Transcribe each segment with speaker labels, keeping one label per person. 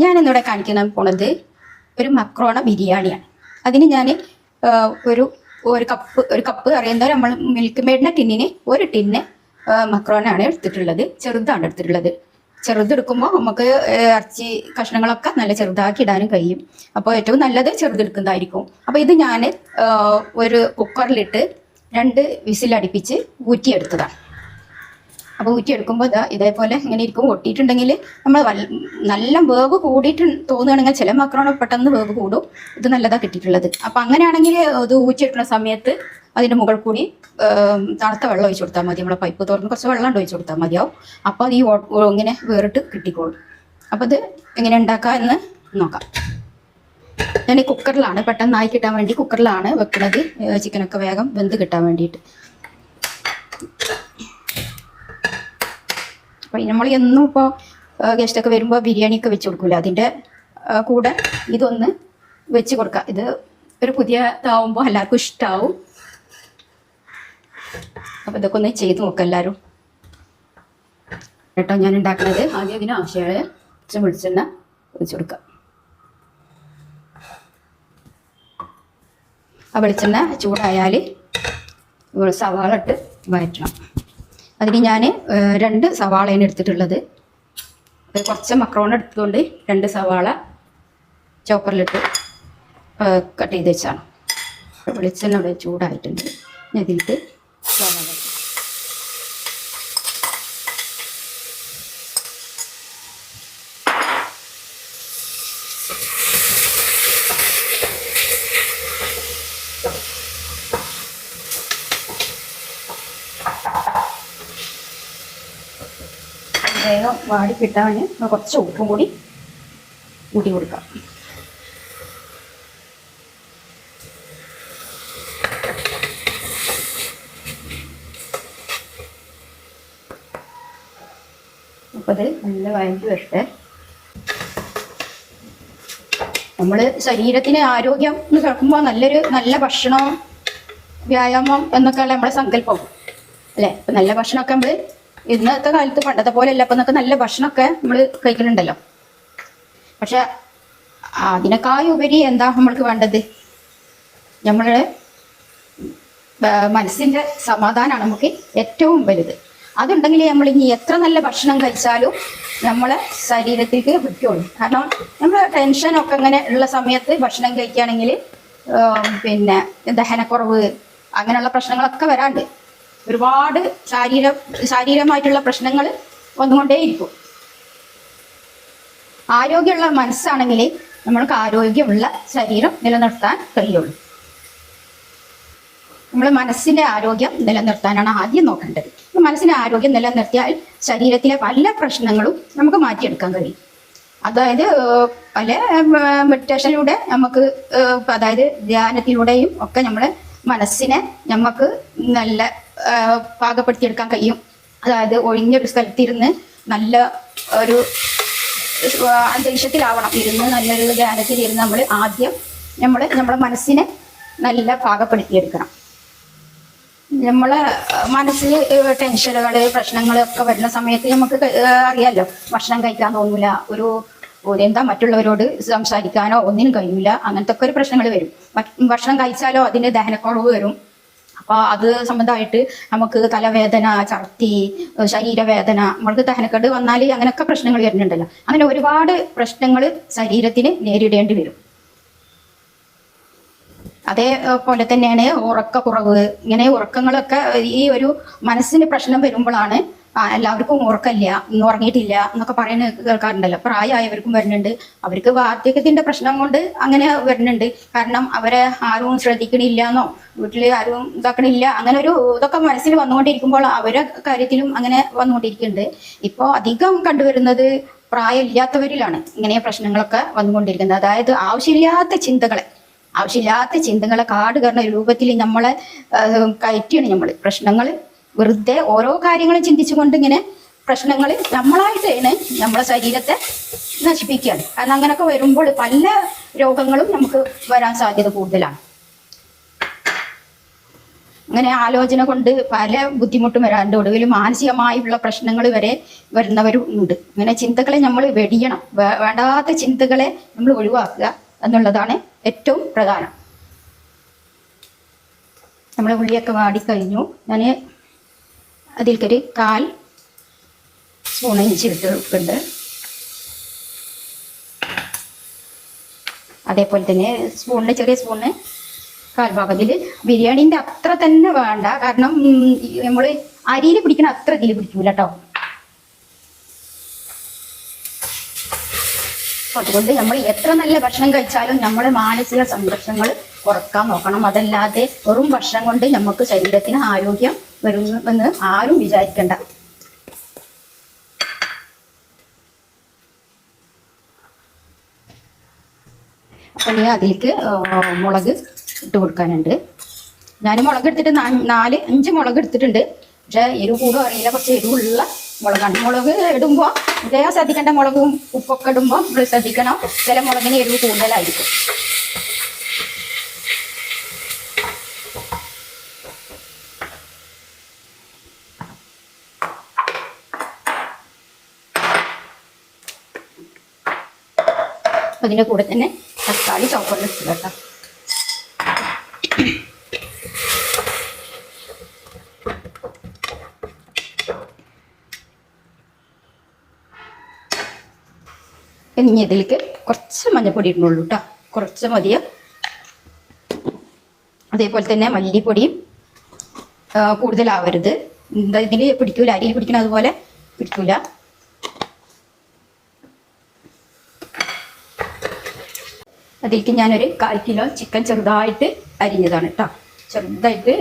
Speaker 1: ഞാനിന്നിവിടെ കാണിക്കാൻ പോണത് ഒരു മക്രോണ ബിരിയാണിയാണ്. അതിന് ഞാൻ ഒരു കപ്പ് അറിയുന്ന നമ്മൾ മിൽക്ക് മെയ്ഡിൻ്റെ ടിന്നിന് ഒരു ടിന്ന് മക്രോനാണ് എടുത്തിട്ടുള്ളത്. ചെറുതാണ് എടുത്തിട്ടുള്ളത്. ചെറുതെടുക്കുമ്പോൾ നമുക്ക് ഇറച്ചി കഷ്ണങ്ങളൊക്കെ നല്ല ചെറുതാക്കി ഇടാനും കഴിയും. അപ്പോൾ ഏറ്റവും നല്ലത് ചെറുതെടുക്കുന്നതായിരിക്കും. അപ്പോൾ ഇത് ഞാൻ ഒരു കുക്കറിലിട്ട് 2 വിസിലടിപ്പിച്ച് ഊറ്റിയെടുത്തതാണ്. അപ്പോൾ ഊറ്റിയെടുക്കുമ്പോൾ ഇതേപോലെ ഇങ്ങനെ ഇരിക്കും. ഒട്ടിയിട്ടുണ്ടെങ്കിൽ നമ്മൾ നല്ല വേവ് കൂടിയിട്ട് തോന്നുകയാണെങ്കിൽ ചില മക്രോണ പെട്ടെന്ന് വേവ് കൂടും. ഇത് നല്ലതാണ് കിട്ടിയിട്ടുള്ളത്. അപ്പോൾ അങ്ങനെയാണെങ്കിൽ ഇത് ഊറ്റിയെടുക്കുന്ന സമയത്ത് അതിൻ്റെ മുകൾ കൂടി തണുത്ത വെള്ളം ഒഴിച്ചു കൊടുത്താൽ മതി. നമ്മളെ പൈപ്പ് തുറന്ന് കുറച്ച് വെള്ളം ഒഴിച്ചു കൊടുത്താൽ മതിയാവും. അപ്പോൾ അത് ഇങ്ങനെ വേറിട്ട് കിട്ടിക്കോളും. അപ്പോൾ ഇത് എങ്ങനെ ഉണ്ടാക്കാം എന്ന് നോക്കാം. ഞാൻ ഈ കുക്കറിലാണ് പെട്ടെന്നായി കിട്ടാൻ വേണ്ടി കുക്കറിലാണ് വെക്കുന്നത്. ചിക്കനൊക്കെ വേഗം വെന്ത് കിട്ടാൻ വേണ്ടിയിട്ട്. അപ്പോൾ നമ്മൾ എന്നും ഇപ്പോൾ ഗസ്റ്റൊക്കെ വരുമ്പോൾ ബിരിയാണിയൊക്കെ വെച്ച് കൊടുക്കില്ല. അതിൻ്റെ കൂടെ ഇതൊന്ന് വെച്ച് കൊടുക്കാം. ഇത് ഒരു പുതിയ ഇതാവുമ്പോൾ എല്ലാവർക്കും ഇഷ്ടമാവും. അപ്പോൾ ഇതൊക്കെ ഒന്ന് ചെയ്ത് നോക്കാം എല്ലാവരും കേട്ടോ. ഞാൻ ഉണ്ടാക്കുന്നത് ആദ്യം അതിന് ആവശ്യമായ വെളിച്ചെണ്ണ ഒഴിച്ച് കൊടുക്കാം. ആ വെളിച്ചെണ്ണ ചൂടായാൽ സവാള ഇട്ട് വഴറ്റണം. അതിന് ഞാൻ 2 സവാളയാണ് എടുത്തിട്ടുള്ളത്. കുറച്ച് മക്രോൺ എടുത്തുകൊണ്ട് 2 സവാള ചോപ്പറിലിട്ട് കട്ട് ചെയ്ത് വെച്ചാണ്. വെളിച്ചെണ്ണ ഇവിടെ ചൂടായിട്ടുണ്ട്. ഇതിലിട്ട് സവാള വേഗം വാടി കിട്ടാൻ കുറച്ച് ഉപ്പും കൂടി കൂട്ടി കൊടുക്കാം. അപ്പോൾ അത് നല്ല വഴറ്റി വരട്ടെ. നമ്മൾ ശരീരത്തിന് ആരോഗ്യം എന്ന് കേൾക്കുമ്പോൾ നല്ല ഭക്ഷണം വ്യായാമം എന്നൊക്കെയുള്ള നമ്മുടെ സങ്കല്പം അല്ലേ. ഇപ്പം നല്ല ഭക്ഷണമൊക്കെ നമ്മൾ ഇന്നത്തെ കാലത്ത് പണ്ടത്തെ പോലെയല്ല. അപ്പം എന്നൊക്കെ നല്ല ഭക്ഷണമൊക്കെ നമ്മൾ കഴിക്കുന്നുണ്ടല്ലോ. പക്ഷെ അതിനേക്കാൾ ഉപരി എന്താ നമ്മൾക്ക് വേണ്ടത്? നമ്മളുടെ മനസ്സിൻ്റെ സമാധാനമാണ് നമുക്ക് ഏറ്റവും വലുത്. അതുണ്ടെങ്കിൽ നമ്മൾ ഇനി എത്ര നല്ല ഭക്ഷണം കഴിച്ചാലും നമ്മളെ ശരീരത്തിലേക്ക് പറ്റുള്ളൂ. കാരണം നമ്മൾ ടെൻഷനൊക്കെ ഇങ്ങനെ ഉള്ള സമയത്ത് ഭക്ഷണം കഴിക്കുകയാണെങ്കിൽ പിന്നെ ദഹനക്കുറവ് അങ്ങനെയുള്ള പ്രശ്നങ്ങളൊക്കെ വരാണ്ട് ഒരുപാട് ശാരീരമായിട്ടുള്ള പ്രശ്നങ്ങൾ വന്നുകൊണ്ടേയിരിക്കും. ആരോഗ്യമുള്ള മനസ്സാണെങ്കിൽ നമ്മൾക്ക് ആരോഗ്യമുള്ള ശരീരം നിലനിർത്താൻ കഴിയുള്ളൂ. നമ്മൾ മനസ്സിൻ്റെ ആരോഗ്യം നിലനിർത്താനാണ് ആദ്യം നോക്കേണ്ടത്. മനസ്സിൻ്റെ ആരോഗ്യം നിലനിർത്തിയാൽ ശരീരത്തിലെ പല പ്രശ്നങ്ങളും നമുക്ക് മാറ്റിയെടുക്കാൻ കഴിയും. അതായത് പല മെഡിറ്റേഷനിലൂടെ നമുക്ക്, അതായത് ധ്യാനത്തിലൂടെയും ഒക്കെ നമ്മുടെ മനസ്സിനെ നമുക്ക് നല്ല പാകപ്പെടുത്തിയെടുക്കാൻ കഴിയും. അതായത് ഒഴിഞ്ഞൊരു സ്ഥലത്തിരുന്ന് നല്ല ഒരു അന്തരീക്ഷത്തിലാവണം ഇരുന്ന്, നല്ലൊരു ധ്യാനത്തിലിരുന്ന് നമ്മൾ ആദ്യം നമ്മളെ മനസ്സിനെ നല്ല പാകപ്പെടുത്തിയെടുക്കണം. നമ്മളെ മനസ്സിൽ ടെൻഷനുകൾ പ്രശ്നങ്ങളൊക്കെ വരുന്ന സമയത്ത് നമുക്ക് അറിയാമല്ലോ, ഭക്ഷണം കഴിക്കാൻ തോന്നില്ല, എന്താ മറ്റുള്ളവരോട് സംസാരിക്കാനോ ഒന്നിനും കഴിയില്ല. അങ്ങനത്തെ ഒക്കെ ഒരു പ്രശ്നങ്ങൾ വരും. ഭക്ഷണം കഴിച്ചാലോ അതിന് ദഹനക്കുറവ് വരും. അപ്പോൾ അത് സംബന്ധമായിട്ട് നമുക്ക് തലവേദന, ഛർദി, ശരീരവേദന, നമ്മൾക്ക് ദഹനക്കേട് വന്നാൽ അങ്ങനെയൊക്കെ പ്രശ്നങ്ങൾ വരുന്നുണ്ടല്ലോ. അങ്ങനെ ഒരുപാട് പ്രശ്നങ്ങൾ ശരീരത്തിന് നേരിടേണ്ടി വരും. അതേപോലെ തന്നെയാണ് ഉറക്കക്കുറവ്. ഇങ്ങനെ ഉറക്കങ്ങളൊക്കെ ഈ ഒരു മനസ്സിന് പ്രശ്നം വരുമ്പോഴാണ് എല്ലാവർക്കും ഉറക്കമില്ല, ഇന്ന് ഉറങ്ങിയിട്ടില്ല എന്നൊക്കെ പറയുന്നത് കേൾക്കാറുണ്ടല്ലോ. പ്രായമായവർക്കും വരുന്നുണ്ട്. അവർക്ക് വാർദ്ധക്യത്തിന്റെ പ്രശ്നം കൊണ്ട് അങ്ങനെ വരുന്നുണ്ട്. കാരണം അവരെ ആരും ശ്രദ്ധിക്കണില്ല എന്നോ വീട്ടിൽ ആരും ഇതാക്കണില്ല, അങ്ങനെ ഒരു ഇതൊക്കെ മനസ്സിൽ വന്നുകൊണ്ടിരിക്കുമ്പോൾ അവരുടെ കാര്യത്തിലും അങ്ങനെ വന്നുകൊണ്ടിരിക്കുന്നുണ്ട്. ഇപ്പോൾ അധികം കണ്ടുവരുന്നത് പ്രായമില്ലാത്തവരിലാണ് ഇങ്ങനെ പ്രശ്നങ്ങളൊക്കെ വന്നുകൊണ്ടിരിക്കുന്നത്. അതായത് ആവശ്യമില്ലാത്ത ചിന്തകളെ കാട് കയറുന്ന രൂപത്തിൽ നമ്മളെ കയറ്റിയാണ് നമ്മൾ പ്രശ്നങ്ങൾ വെറുതെ ഓരോ കാര്യങ്ങളും ചിന്തിച്ചുകൊണ്ട് ഇങ്ങനെ പ്രശ്നങ്ങൾ നമ്മളായിട്ടാണ് നമ്മളെ ശരീരത്തെ നശിപ്പിക്കുകയാണ്. കാരണം അങ്ങനെയൊക്കെ വരുമ്പോൾ പല രോഗങ്ങളും നമുക്ക് വരാൻ സാധ്യത കൂടുതലാണ്. അങ്ങനെ ആലോചന കൊണ്ട് പല ബുദ്ധിമുട്ടും വരാറുണ്ട്. ഒടുവിൽ മാനസികമായുള്ള പ്രശ്നങ്ങൾ വരെ വരുന്നവരും ഉണ്ട്. അങ്ങനെ ചിന്തകളെ നമ്മൾ വെടിയണം. വേണ്ടാത്ത ചിന്തകളെ നമ്മൾ ഒഴിവാക്കുക എന്നുള്ളതാണ് ഏറ്റവും പ്രധാനം. നമ്മൾ ഉള്ളിയൊക്കെ വാടിക്കഴിഞ്ഞു. ഞാൻ അതിൽക്കൊരു 1/4 സ്പൂൺ ഇഞ്ചി ഇട്ട് വെക്കുന്നുണ്ട്. അതേപോലെ തന്നെ സ്പൂണിന്, ചെറിയ സ്പൂണിന് 1/4 ഭാഗത്തിൽ ബിരിയാണീൻ്റെ അത്ര തന്നെ വേണ്ട. കാരണം നമ്മൾ അരിയിൽ പിടിക്കണ അത്ര ഇതിൽ പിടിക്കൂല കേട്ടോ. അതുകൊണ്ട് നമ്മൾ എത്ര നല്ല ഭക്ഷണം കഴിച്ചാലും നമ്മുടെ മാനസിക സംഘർഷങ്ങൾ കുറക്കാൻ നോക്കണം. അതല്ലാതെ വെറും ഭക്ഷണം കൊണ്ട് നമുക്ക് ശരീരത്തിന് ആരോഗ്യം വരുമെന്ന് ആരും വിചാരിക്കണ്ട. അപ്പം ഇനി അതിലേക്ക് മുളക് ഇട്ട് കൊടുക്കാനുണ്ട്. ഞാൻ മുളക് എടുത്തിട്ട് 4-5 മുളക് എടുത്തിട്ടുണ്ട്. പക്ഷേ എരിവ് കൂടും അറിയില്ല, കുറച്ച് എരിവുള്ള മുളകാണ്. മുളക് ഇടുമ്പോൾ ഇതേ ശ്രദ്ധിക്കേണ്ട, മുളകും ഉപ്പൊക്കെ ഇടുമ്പോൾ നമ്മൾ ശ്രദ്ധിക്കണം. ചില മുളകിന് എരിവ് കൂടുതലായിരിക്കും. അതിൻ്റെ കൂടെ തന്നെ തക്കാളി ചോപ്പറിൽ ഇട്ട് കേട്ടോ. ഇനി ഇതിലേക്ക് കുറച്ച് മഞ്ഞൾപ്പൊടി ഇടുന്നുള്ളൂ കേട്ടോ, കുറച്ച് മതിയോ. അതേപോലെ തന്നെ മല്ലിപ്പൊടിയും കൂടുതലാവരുത്. ഇതിൽ പിടിക്കൂല, അരിയിൽ പിടിക്കണം, അതുപോലെ പിടിക്കൂല. അതിലേക്ക് ഞാനൊരു 1/4 കിലോ ചിക്കൻ ചെറുതായിട്ട് അരിഞ്ഞതാണ് കേട്ടോ. ചെറുതായിട്ട്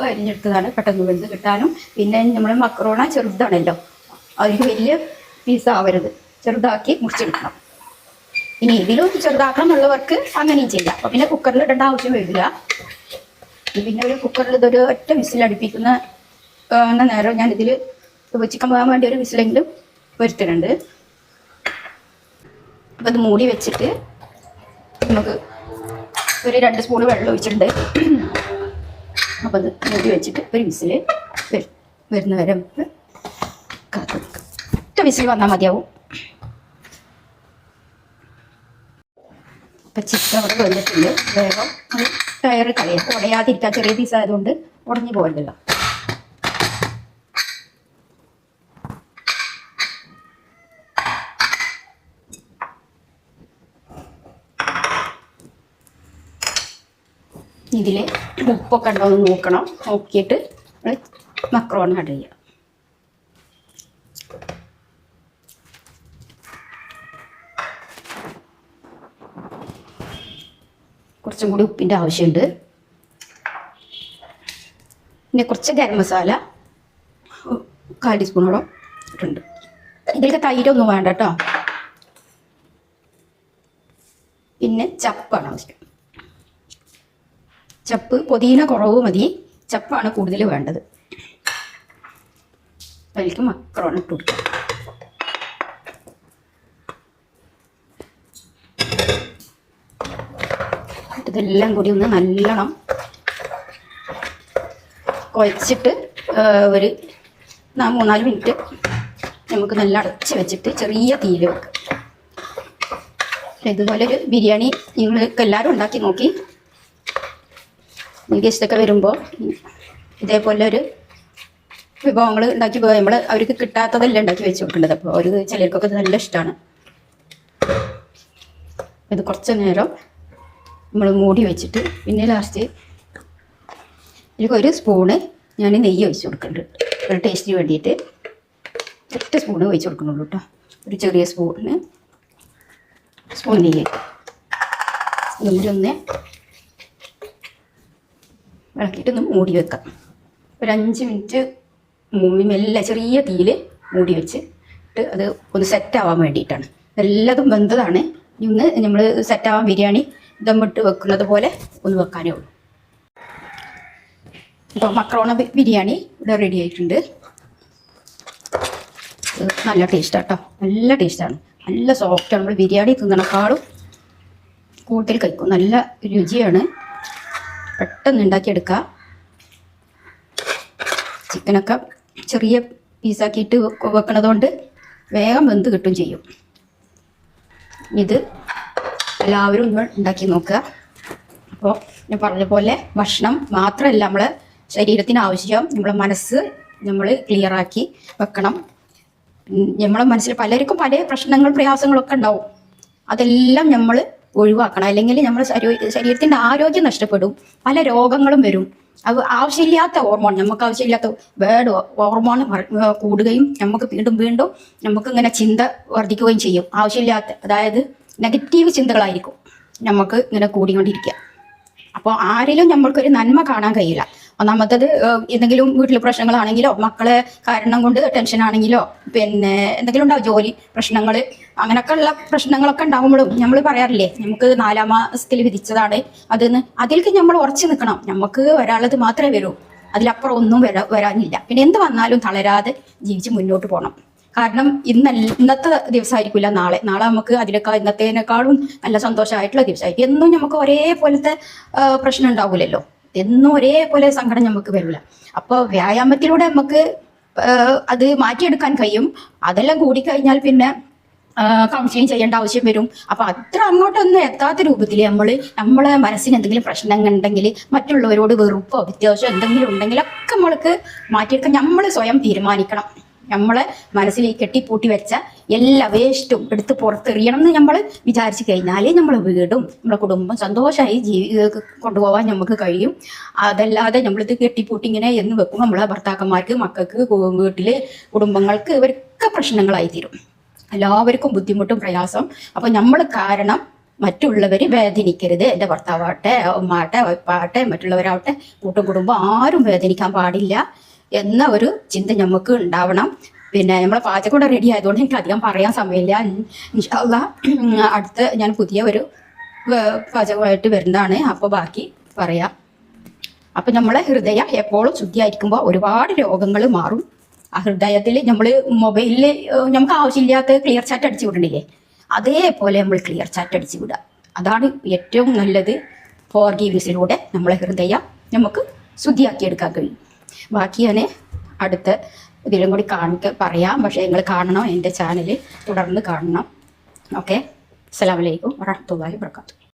Speaker 1: അരിഞ്ഞെടുത്തതാണ്, പെട്ടെന്ന് വെന്ത് കിട്ടാനും. പിന്നെ നമ്മൾ മക്രോണ ചെറുതാണല്ലോ, അതിന് വലിയ പീസാവരുത്, ചെറുതാക്കി മുറിച്ചെടുക്കണം. ഇനി ഇതിലും ചെറുതാക്കണമുള്ളവർക്ക് അങ്ങനെയും ചെയ്യാം. അപ്പോൾ പിന്നെ കുക്കറിൽ ഇടേണ്ട ആവശ്യം വരില്ല. പിന്നെ ഒരു കുക്കറിൽ ഇതൊരു ഒറ്റ വിസിലടുപ്പിക്കുന്ന നേരം ഞാനിതിൽ ചിക്കൻ പോകാൻ വേണ്ടി ഒരു വിസിലെങ്കിലും വരുത്തുന്നുണ്ട്. അപ്പോൾ അത് മൂടി വെച്ചിട്ട് നമുക്ക് ഒരു 2 സ്പൂൺ വെള്ളം ഒഴിച്ചിട്ടുണ്ട്. അപ്പോൾ അത് മൂടി വെച്ചിട്ട് ഒരു വിസിൽ വരുന്ന വരെ നമുക്ക് കാത്തു നിൽക്കാം. ഒറ്റ വിസിൽ വന്നാൽ മതിയാവും. അപ്പം ചിക്കൻ അവിടെ വന്നിട്ടുണ്ട്. വേഗം അത് ടയറ് കളയാം, ഉടയാതിരിക്കാൻ. ചെറിയ പീസ് ആയതുകൊണ്ട് ഉടഞ്ഞു പോകണ്ടല്ലോ. ഇതിൽ ഉപ്പൊക്കെ ഉണ്ടോ എന്ന് നോക്കണം. നോക്കിയിട്ട് നമ്മൾ മക്രോണ ആഡ് ചെയ്യാം. കുറച്ചും കൂടി ഉപ്പിൻ്റെ ആവശ്യമുണ്ട്. പിന്നെ കുറച്ച് ഗരം മസാല 1/4 ടീസ്പൂണോളം ഇട്ടുണ്ട്. ഇതിലേക്ക് തൈരൊന്നും വേണ്ട കേട്ടോ. പിന്നെ ചപ്പാണ് ആവശ്യം. ചപ്പ് പൊതിന കുറവ് മതി, ചപ്പാണ് കൂടുതൽ വേണ്ടത്. അതിലേക്ക് മക്രോണ ഇട്ട് കൊടുക്കാം. ഇതെല്ലാം കൂടി ഒന്ന് നല്ലോണം കുഴച്ചിട്ട് ഒരു 3-4 മിനിറ്റ് നമുക്ക് നല്ല അടച്ച് വെച്ചിട്ട് ചെറിയ തീയിൽ വെക്കാം. ഇതുപോലൊരു ബിരിയാണി നിങ്ങൾക്ക് എല്ലാവരും ഉണ്ടാക്കി നോക്കി. ഗസ്റ്റൊക്കെ വരുമ്പോൾ ഇതേപോലെ ഒരു വിഭവങ്ങൾ ഉണ്ടാക്കി നമ്മൾ അവർക്ക് കിട്ടാത്തതെല്ലാം ഉണ്ടാക്കി വെച്ച് കൊടുക്കേണ്ടത്. അപ്പോൾ ഒരു ചിലർക്കൊക്കെ ഇത് നല്ല ഇഷ്ടമാണ്. ഇത് കുറച്ച് നേരം നമ്മൾ മൂടി വെച്ചിട്ട് പിന്നെ ലാസ്റ്റ് ഇതിലേക്ക് 1 സ്പൂണ് ഞാൻ നെയ്യ് ഒഴിച്ച് കൊടുക്കുന്നുണ്ട്. ഒരു ടേസ്റ്റിന് വേണ്ടിയിട്ട് 8 സ്പൂണ് ഒഴിച്ച് കൊടുക്കുന്നുള്ളൂ കേട്ടോ. ഒരു ചെറിയ സ്പൂൺ നെയ്യ്. ഇതും കൂടി ഒന്ന് ഇളക്കിയിട്ടൊന്ന് മൂടി വെക്കാം. ഒരു 5 മിനിറ്റ് മെല്ലെ ചെറിയ തീയിൽ മൂടി വെച്ചിട്ട് അത് ഒന്ന് സെറ്റാവാൻ വേണ്ടിയിട്ടാണ്. എല്ലാതും വെന്തതാണ്. ഇന്ന് നമ്മൾ സെറ്റാവാൻ ബിരിയാണി ദമ്മിട്ട് വെക്കുന്നത് പോലെ ഒന്ന് വെക്കാനേ ഉള്ളൂ. അപ്പോൾ മക്രോണ ബിരിയാണി ഇവിടെ റെഡി ആയിട്ടുണ്ട്. നല്ല ടേസ്റ്റാണ് കേട്ടോ, നല്ല ടേസ്റ്റാണ്, നല്ല സോഫ്റ്റാണ്. നമ്മൾ ബിരിയാണി തിന്നണക്കാളും കൂടുതൽ കഴിക്കും. നല്ല രുചിയാണ്, പെട്ടെന്ന് ഉണ്ടാക്കിയെടുക്കുക. ചിക്കനൊക്കെ ചെറിയ പീസാക്കിയിട്ട് വെക്കണതുകൊണ്ട് വേഗം വെന്ത് കിട്ടും ചെയ്യും. ഇത് എല്ലാവരും ഒന്ന് ഉണ്ടാക്കി നോക്കുക. അപ്പോൾ ഞാൻ പറഞ്ഞ പോലെ ഭക്ഷണം മാത്രമല്ല നമ്മളെ ശരീരത്തിന് ആവശ്യം, നമ്മളെ മനസ്സ് നമ്മൾ ക്ലിയറാക്കി വെക്കണം. നമ്മളെ മനസ്സിൽ പലർക്കും പല പ്രശ്നങ്ങൾ പ്രയാസങ്ങളൊക്കെ ഉണ്ടാവും. അതെല്ലാം നമ്മൾ ഒഴിവാക്കണം. അല്ലെങ്കിൽ നമ്മുടെ ശരീരത്തിൻ്റെ ആരോഗ്യം നഷ്ടപ്പെടും, പല രോഗങ്ങളും വരും. അത് ആവശ്യമില്ലാത്ത ഹോർമോൺ, നമുക്ക് ആവശ്യമില്ലാത്ത വേർഡ് ഹോർമോൺ കൂടുകയും നമുക്ക് വീണ്ടും വീണ്ടും നമുക്ക് ഇങ്ങനെ ചിന്ത വർദ്ധിക്കുകയും ചെയ്യും. ആവശ്യമില്ലാത്ത, അതായത് നെഗറ്റീവ് ചിന്തകളായിരിക്കും നമുക്ക് ഇങ്ങനെ കൂടിക്കൊണ്ടിരിക്കുക. അപ്പോൾ ആരിലും നമ്മൾക്കൊരു നന്മ കാണാൻ കഴിയില്ല. ഒന്നാമത്തത് എന്തെങ്കിലും വീട്ടിൽ പ്രശ്നങ്ങളാണെങ്കിലോ, മക്കളെ കാരണം കൊണ്ട് ടെൻഷൻ ആണെങ്കിലോ, പിന്നെ എന്തെങ്കിലും ഉണ്ടാവും ജോലി പ്രശ്നങ്ങൾ, അങ്ങനെയൊക്കെ ഉള്ള പ്രശ്നങ്ങളൊക്കെ ഉണ്ടാകുമ്പോഴും നമ്മൾ പറയാറില്ലേ, നമുക്ക് 4ാം മാസത്തിൽ വിധിച്ചതാണ് അതെന്ന്. അതിലേക്ക് നമ്മൾ ഉറച്ചു നിൽക്കണം. നമുക്ക് ഒരാളത് മാത്രമേ വരൂ, അതിലപ്പുറം ഒന്നും വരാനില്ല. പിന്നെ എന്ത് വന്നാലും തളരാതെ ജീവിച്ച് മുന്നോട്ട് പോകണം. കാരണം ഇന്നത്തെ ദിവസമായിരിക്കില്ല നാളെ നമുക്ക് അതിനേക്കാൾ ഇന്നത്തേനേക്കാളും നല്ല സന്തോഷമായിട്ടുള്ള ദിവസമായിരിക്കും. എന്നും നമുക്ക് ഒരേപോലത്തെ പ്രശ്നം ഉണ്ടാവില്ലല്ലോ, എന്നും ഒരേപോലെ സങ്കടം നമുക്ക് വരില്ല. അപ്പോൾ വ്യായാമത്തിലൂടെ നമുക്ക് അത് മാറ്റിയെടുക്കാൻ കഴിയും. അതെല്ലാം കൂടിക്കഴിഞ്ഞാൽ പിന്നെ കൗൺസിലിംഗ് ചെയ്യേണ്ട ആവശ്യം വരും. അപ്പൊ അത്ര അങ്ങോട്ടൊന്നും എത്താത്ത രൂപത്തിൽ നമ്മളെ മനസ്സിന് എന്തെങ്കിലും പ്രശ്നം ഉണ്ടെങ്കിൽ, മറ്റുള്ളവരോട് വെറുപ്പോ വിദ്യാഭ്യാസം എന്തെങ്കിലും ഉണ്ടെങ്കിലൊക്കെ നമ്മൾക്ക് മാറ്റിയെടുക്കാൻ നമ്മൾ സ്വയം തീരുമാനിക്കണം. നമ്മളെ മനസ്സിൽ കെട്ടിപ്പൂട്ടി വെച്ച എല്ലാ വേസ്റ്റും എടുത്ത് പുറത്തെറിയണം എന്ന് നമ്മൾ വിചാരിച്ചു കഴിഞ്ഞാൽ നമ്മളെ വീടും നമ്മളെ കുടുംബം സന്തോഷമായി കൊണ്ടുപോകാൻ നമുക്ക് കഴിയും. അതല്ലാതെ നമ്മളിത് കെട്ടിപ്പൂട്ടി ഇങ്ങനെ എന്ന് വെക്കും നമ്മളെ ഭർത്താക്കന്മാർക്ക്, മക്കൾക്ക്, വീട്ടില് കുടുംബങ്ങൾക്ക് ഇവരൊക്കെ പ്രശ്നങ്ങളായി തീരും. എല്ലാവർക്കും ബുദ്ധിമുട്ടും പ്രയാസം. അപ്പൊ നമ്മൾ കാരണം മറ്റുള്ളവർ വേദനിക്കരുത്. എൻ്റെ ഭർത്താവാട്ടെ, ഉമ്മാട്ടെ, ഉപ്പാട്ടെ, മറ്റുള്ളവരാവട്ടെ, കുടുംബം ആരും വേദനിക്കാൻ പാടില്ല എന്ന ഒരു ചിന്ത നമുക്ക് ഉണ്ടാവണം. പിന്നെ നമ്മളെ പാചകം കൂടെ റെഡി ആയതുകൊണ്ട് എനിക്ക് അധികം പറയാൻ സമയമില്ല. ഇൻഷാ അല്ലാഹ് അടുത്ത ഞാൻ പുതിയ ഒരു പാചകമായിട്ട് വരുന്നതാണ്, അപ്പോൾ ബാക്കി പറയാം. അപ്പം നമ്മളെ ഹൃദയം എപ്പോഴും ശുദ്ധിയായിരിക്കുമ്പോൾ ഒരുപാട് രോഗങ്ങൾ മാറും. ആ ഹൃദയത്തിൽ നമ്മൾ മൊബൈലിൽ നമുക്ക് ആവശ്യമില്ലാത്ത ക്ലിയർ ചാറ്റ് അടിച്ചു വിടണില്ലേ, അതേപോലെ നമ്മൾ ക്ലിയർ ചാറ്റ് അടിച്ചു വിടുക. അതാണ് ഏറ്റവും നല്ലത്. ഫോർഗീവ്നെസ്സിലൂടെ നമ്മളെ ഹൃദയം നമുക്ക് ശുദ്ധിയാക്കിയെടുക്കാൻ കഴിയും. ബാക്കി ഞാൻ അടുത്ത ഇതിലും കൂടി പറയാം. പക്ഷേ നിങ്ങൾ കാണണം, എൻ്റെ ചാനൽ തുടർന്ന് കാണണം. ഓക്കെ, അസ്സലാമു അലൈക്കും വറഹ്മത്തുള്ളാഹി വബറകാതുഹു.